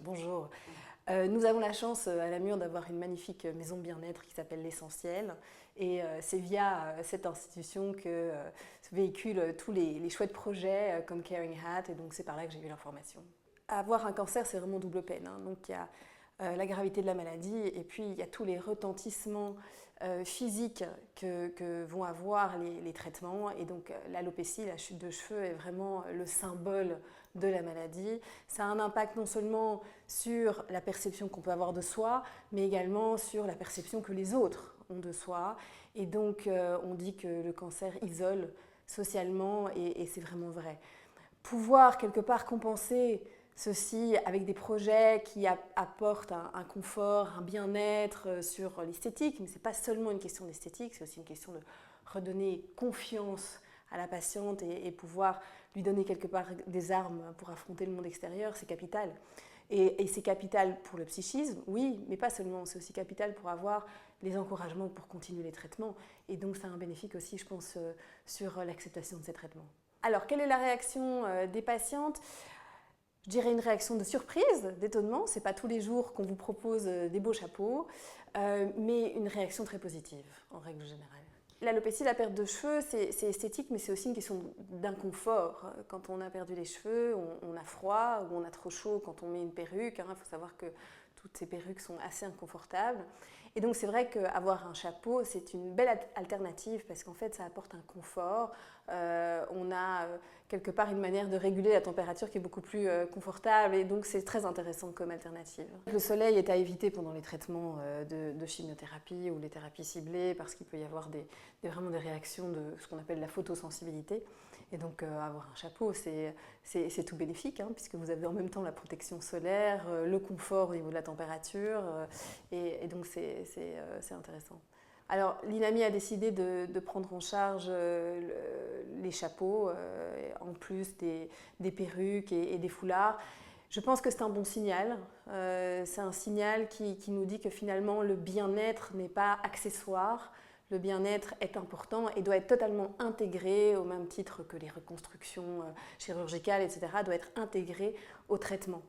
Bonjour. Nous avons la chance à Namur d'avoir une magnifique maison de bien-être qui s'appelle l'Essentiel. Et c'est via cette institution que se véhiculent tous les chouettes projets comme Caring Hat. Et donc c'est par là que j'ai eu l'information. Avoir un cancer, c'est vraiment double peine. Donc il y a la gravité de la maladie et puis il y a tous les retentissements physiques que vont avoir les traitements. Et donc l'alopécie, la chute de cheveux est vraiment le symbole de la maladie. Ça a un impact non seulement sur la perception qu'on peut avoir de soi, mais également sur la perception que les autres ont de soi. Et donc on dit que le cancer isole socialement et c'est vraiment vrai. Pouvoir quelque part compenser ceci avec des projets qui apportent un confort, un bien-être sur l'esthétique, mais ce n'est pas seulement une question d'esthétique, c'est aussi une question de redonner confiance à la patiente et pouvoir lui donner quelque part des armes pour affronter le monde extérieur, c'est capital. Et c'est capital pour le psychisme, oui, mais pas seulement, c'est aussi capital pour avoir les encouragements pour continuer les traitements. Et donc ça a un bénéfice aussi, je pense, sur l'acceptation de ces traitements. Alors, quelle est la réaction des patientes ? Je dirais une réaction de surprise, d'étonnement. Ce n'est pas tous les jours qu'on vous propose des beaux chapeaux, mais une réaction très positive, en règle générale. L'alopécie, la perte de cheveux, c'est esthétique, mais c'est aussi une question d'inconfort. Quand on a perdu les cheveux, on a froid ou on a trop chaud quand on met une perruque. Il faut savoir que toutes ces perruques sont assez inconfortables. Et donc c'est vrai qu'avoir un chapeau, c'est une belle alternative parce qu'en fait ça apporte un confort. On a quelque part une manière de réguler la température qui est beaucoup plus confortable et donc c'est très intéressant comme alternative. Le soleil est à éviter pendant les traitements de chimiothérapie ou les thérapies ciblées parce qu'il peut y avoir vraiment des réactions de ce qu'on appelle la photosensibilité. Et donc avoir un chapeau, c'est tout bénéfique puisque vous avez en même temps la protection solaire, le confort au niveau de la température et donc c'est intéressant. Alors l'INAMI a décidé de prendre en charge les chapeaux en plus des perruques et des foulards. Je pense que c'est un bon signal. C'est un signal qui nous dit que finalement le bien-être n'est pas accessoire. Le bien-être est important et doit être totalement intégré, au même titre que les reconstructions chirurgicales, etc., doit être intégré au traitement.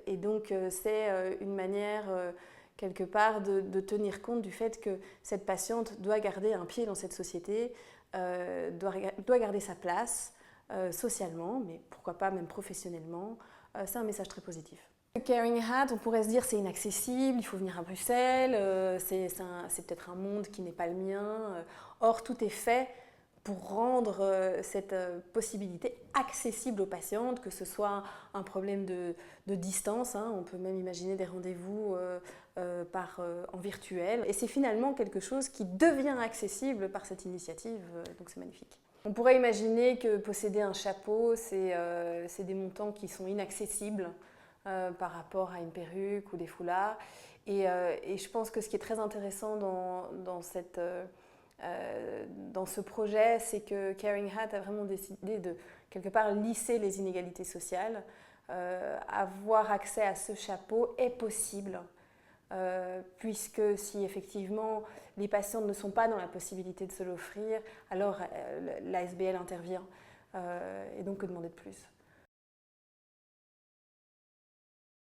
Et donc c'est une manière quelque part de tenir compte du fait que cette patiente doit garder un pied dans cette société, doit garder sa place socialement, mais pourquoi pas même professionnellement. C'est un message très positif. Caring Hat, on pourrait se dire c'est inaccessible, il faut venir à Bruxelles, c'est peut-être un monde qui n'est pas le mien. Or, tout est fait pour rendre cette possibilité accessible aux patientes, que ce soit un problème de distance, on peut même imaginer des rendez-vous en virtuel. Et c'est finalement quelque chose qui devient accessible par cette initiative, donc c'est magnifique. On pourrait imaginer que posséder un chapeau, c'est des montants qui sont inaccessibles par rapport à une perruque ou des foulards. Et je pense que ce qui est très intéressant dans ce projet, c'est que Caring Hat a vraiment décidé de quelque part lisser les inégalités sociales. Avoir accès à ce chapeau est possible, puisque si effectivement les patientes ne sont pas dans la possibilité de se l'offrir, alors l'ASBL intervient. Et donc que demander de plus ?